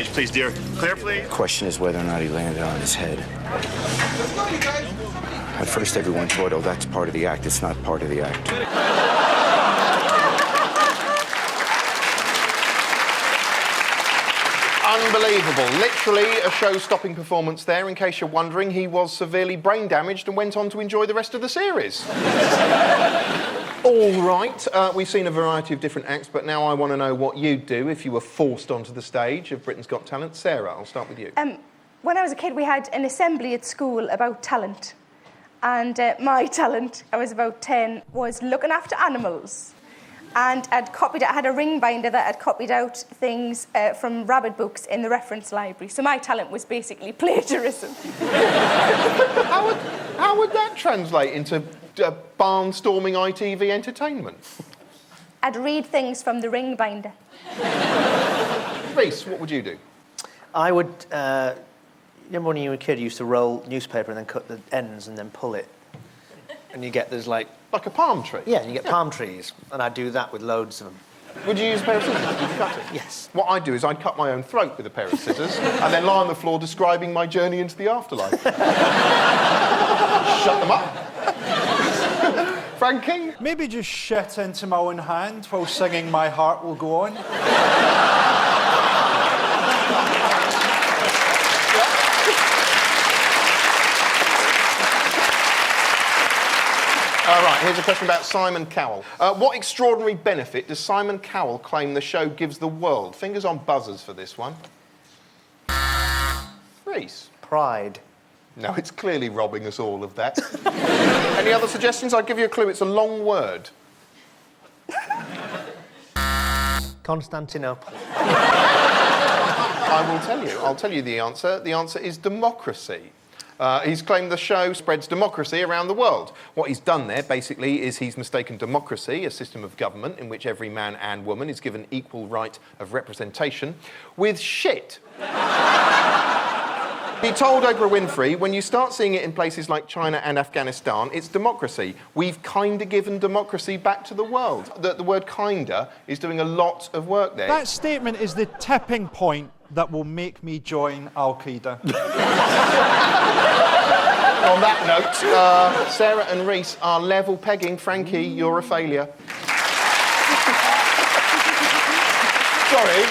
stage, please, dear. Clear, please. The question is whether or not he landed on his head. At first, everyone thought, oh, that's part of the act. It's not part of the act. Unbelievable. Literally a show-stopping performance there. In case you're wondering, he was severely brain damaged and went on to enjoy the rest of the series. All right, we've seen a variety of different acts, but now I want to know what you'd do if you were forced onto the stage of Britain's Got Talent. Sarah, I'll start with you. When I was a kid, we had an assembly at school about talent. And my talent, I was about 10, was looking after animals. And I had a ring binder that I'd copied out things from rabbit books in the reference library. So my talent was basically plagiarism. How would that translate into barnstorming ITV entertainment? I'd read things from the ring binder. Reese, what would you do? I would... remember when you were a kid, you used to roll newspaper and then cut the ends and then pull it? And you get, there's like... Like a palm tree? Yeah, you get palm trees. And I'd do that with loads of them. Would you use a pair of scissors? Would you cut it? Yes. What I'd do is I'd cut my own throat with a pair of scissors and then lie on the floor describing my journey into the afterlife. Shut them up. Frankie? Maybe just shit into my own hand while singing My Heart Will Go On. All right, here's a question about Simon Cowell. What extraordinary benefit does Simon Cowell claim the show gives the world? Fingers on buzzers for this one. Reese? Pride. No, it's clearly robbing us all of that. Any other suggestions? I'll give you a clue. It's a long word. Constantinople. I will tell you. I'll tell you the answer. The answer is democracy. He's claimed the show spreads democracy around the world. What he's done there, basically, is he's mistaken democracy, a system of government in which every man and woman is given equal right of representation, with shit. He told Oprah Winfrey, when you start seeing it in places like China and Afghanistan, it's democracy. We've kinda given democracy back to the world. The word kinda is doing a lot of work there. That statement is the tipping point that will make me join Al-Qaeda. On that note, Sarah and Reese are level pegging. Frankie, you're a failure. Sorry.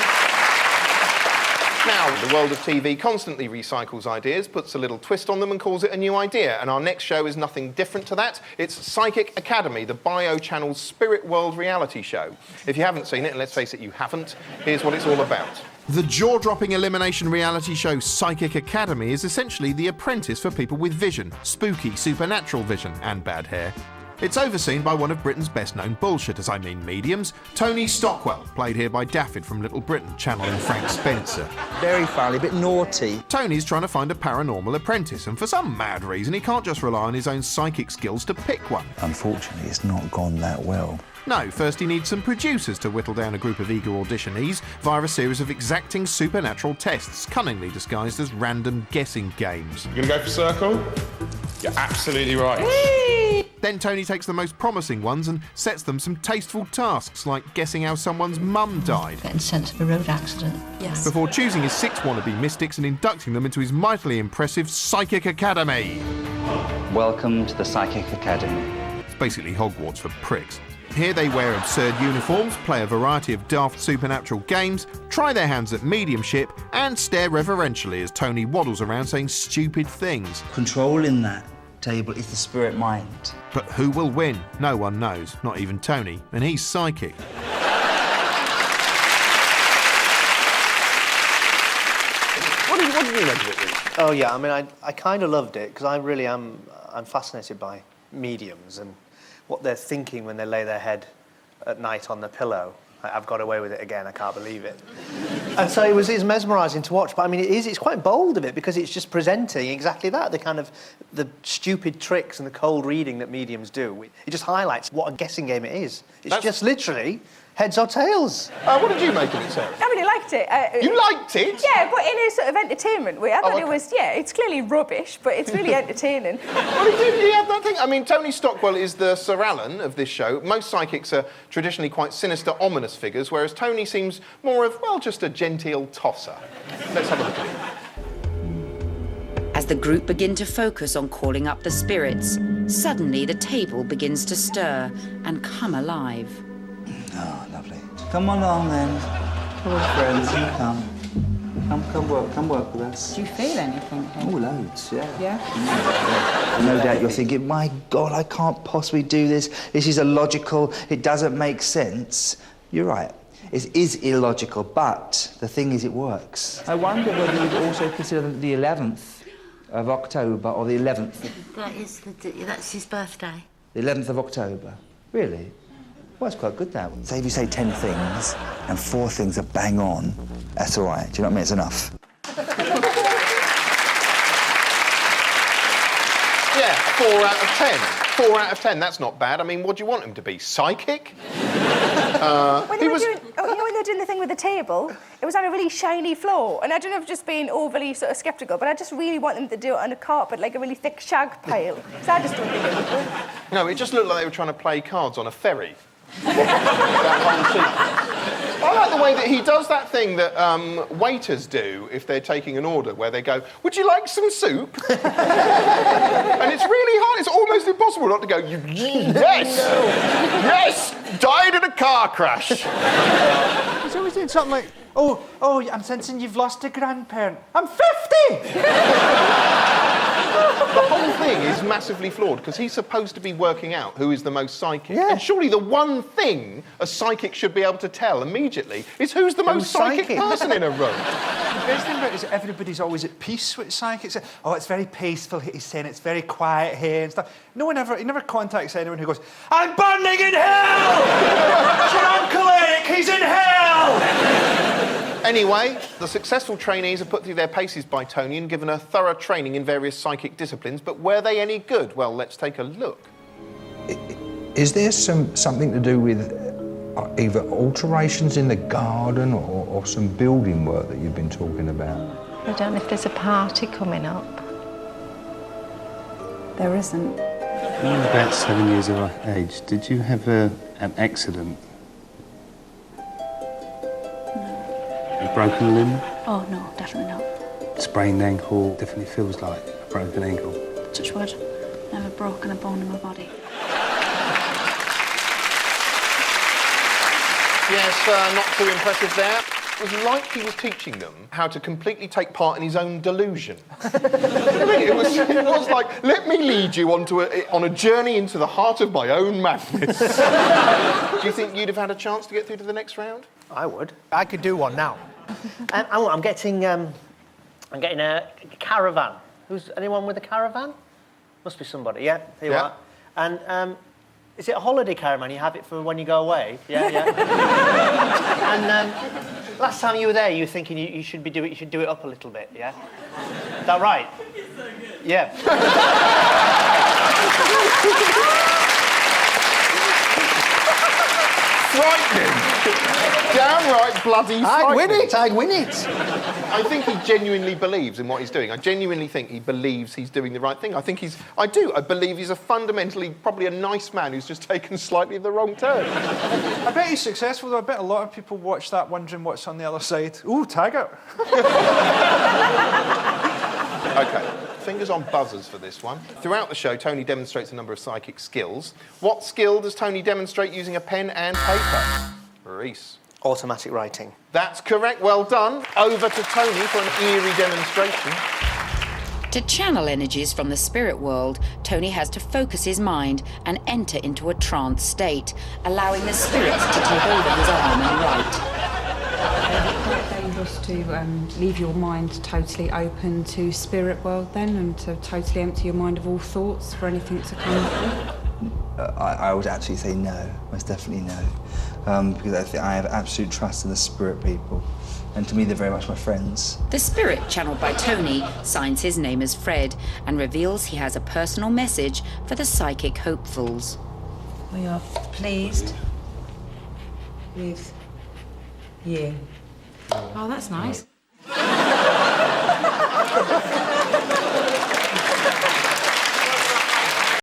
Now, the world of TV constantly recycles ideas, puts a little twist on them and calls it a new idea. And our next show is nothing different to that. It's Psychic Academy, the Bio Channel's Spirit World reality show. If you haven't seen it, and let's face it, you haven't, here's what it's all about. The jaw-dropping elimination reality show Psychic Academy is essentially The Apprentice for people with vision, spooky, supernatural vision, and bad hair. It's overseen by one of Britain's best-known bullshitters, I mean mediums, Tony Stockwell, played here by Daffyd from Little Britain, channeling Frank Spencer. Very foul, a bit naughty. Tony's trying to find a paranormal apprentice, and for some mad reason, he can't just rely on his own psychic skills to pick one. Unfortunately, it's not gone that well. No, first he needs some producers to whittle down a group of eager auditionees via a series of exacting supernatural tests, cunningly disguised as random guessing games. You gonna go for circle? You're absolutely right. Then Tony takes the most promising ones and sets them some tasteful tasks, like guessing how someone's mum died. Getting sent to a road accident, yes. Before choosing his 6 wannabe mystics and inducting them into his mightily impressive Psychic Academy. Welcome to the Psychic Academy. It's basically Hogwarts for pricks. Here they wear absurd uniforms, play a variety of daft supernatural games, try their hands at mediumship, and stare reverentially as Tony waddles around saying stupid things. Controlling that table is the spirit mind. But who will win? No one knows, not even Tony, and he's psychic. What did you make of it, Reece? Oh, yeah, I mean, I kind of loved it, because I really am... I'm fascinated by mediums and what they're thinking when they lay their head at night on the pillow. I've got away with it again, I can't believe it. And so it's mesmerising to watch, but I mean, it's quite bold of it, because it's just presenting exactly that, the stupid tricks and the cold reading that mediums do. It just highlights what a guessing game it is. It's just literally heads or tails. What did you make of it, Sarah? I really liked it. You liked it? Yeah, but in a sort of entertainment way. I thought okay. it was, it's clearly rubbish, but it's really entertaining. Well, he had that thing. I mean, Tony Stockwell is the Sir Alan of this show. Most psychics are traditionally quite sinister, ominous figures, whereas Tony seems more of, well, just a genteel tosser. Let's have a look at him. As the group begin to focus on calling up the spirits, suddenly the table begins to stir and come alive. Oh, lovely. Come along then. Come on, friends, you come. Come work with us. Do you feel anything here? Oh, loads, yeah. Yeah? No doubt you're thinking, my God, I can't possibly do this. This is illogical. It doesn't make sense. You're right. It is illogical, but the thing is, it works. I wonder whether you'd also consider the 11th of October or the 11th. That's his birthday. The 11th of October. Really? Well, that's quite good, that one. Say if you say 10 things and 4 things are bang on, that's all right. Do you know what I mean? It's enough. Yeah, 4 out of 10. 4 out of 10, that's not bad. I mean, what do you want him to be? Psychic? When they were doing the thing with the table, it was on a really shiny floor, and I don't know if just being overly sort of sceptical, but I just really want them to do it on a carpet, like a really thick shag pile. So I just don't think it would work. No, it just looked like they were trying to play cards on a ferry. That whole sequence. I like the way that he does that thing that waiters do if they're taking an order, where they go, "Would you like some soup?" And it's really hard. It's almost impossible not to go, "Yes! Yes! Died in a car crash." He's always doing something like, oh, I'm sensing you've lost a grandparent. I'm 50! The whole thing is massively flawed, because he's supposed to be working out who is the most psychic. Yeah. And surely the one thing a psychic should be able to tell immediately is who's the most psychic person in a room. The best thing about it is that everybody's always at peace with psychics. Oh, it's very peaceful, he's saying, it's very quiet here and stuff. He never contacts anyone who goes, I'm burning in hell! Drunk he's in hell! Anyway, the successful trainees are put through their paces by Tony and given a thorough training in various psychic disciplines, but were they any good? Well, let's take a look. Is there something to do with either alterations in the garden or some building work that you've been talking about? I don't know if there's a party coming up. There isn't. When you were about 7 years of age, did you have an accident? A broken limb? Oh, no, definitely not. Sprained ankle definitely feels like a broken ankle. Touch wood. Never broken a bone in my body. Yes, not too impressive there. It was like he was teaching them how to completely take part in his own delusion. It was like, let me lead you on a journey into the heart of my own madness. Do you think you'd have had a chance to get through to the next round? I would. I could do one now. I'm getting a caravan. Anyone with a caravan? Must be somebody. Yeah, here you are. And is it a holiday caravan? You have it for when you go away. Yeah. And last time you were there, you were thinking you should do it up a little bit. Yeah. Is that right? It's so good. Yeah. Frightening. Downright bloody frightening. I'd win it. I think he genuinely believes in what he's doing. I genuinely think he believes he's doing the right thing. I believe he's a fundamentally, probably a nice man who's just taken slightly the wrong turn. I bet he's successful, though. I bet a lot of people watch that wondering what's on the other side. Ooh, Taggart. OK, fingers on buzzers for this one. Throughout the show, Tony demonstrates a number of psychic skills. What skill does Tony demonstrate using a pen and paper? Reese. Automatic writing. That's correct, well done. Over to Tony for an eerie demonstration. To channel energies from the spirit world, Tony has to focus his mind and enter into a trance state, allowing the spirits to take over his arm and write. It's quite dangerous to leave your mind totally open to spirit world then, and to totally empty your mind of all thoughts for anything to come through. I would actually say no, most definitely no. Because I have absolute trust in the spirit people. And to me, they're very much my friends. The spirit, channeled by Tony, signs his name as Fred and reveals he has a personal message for the psychic hopefuls. We are pleased with you. Oh, that's nice.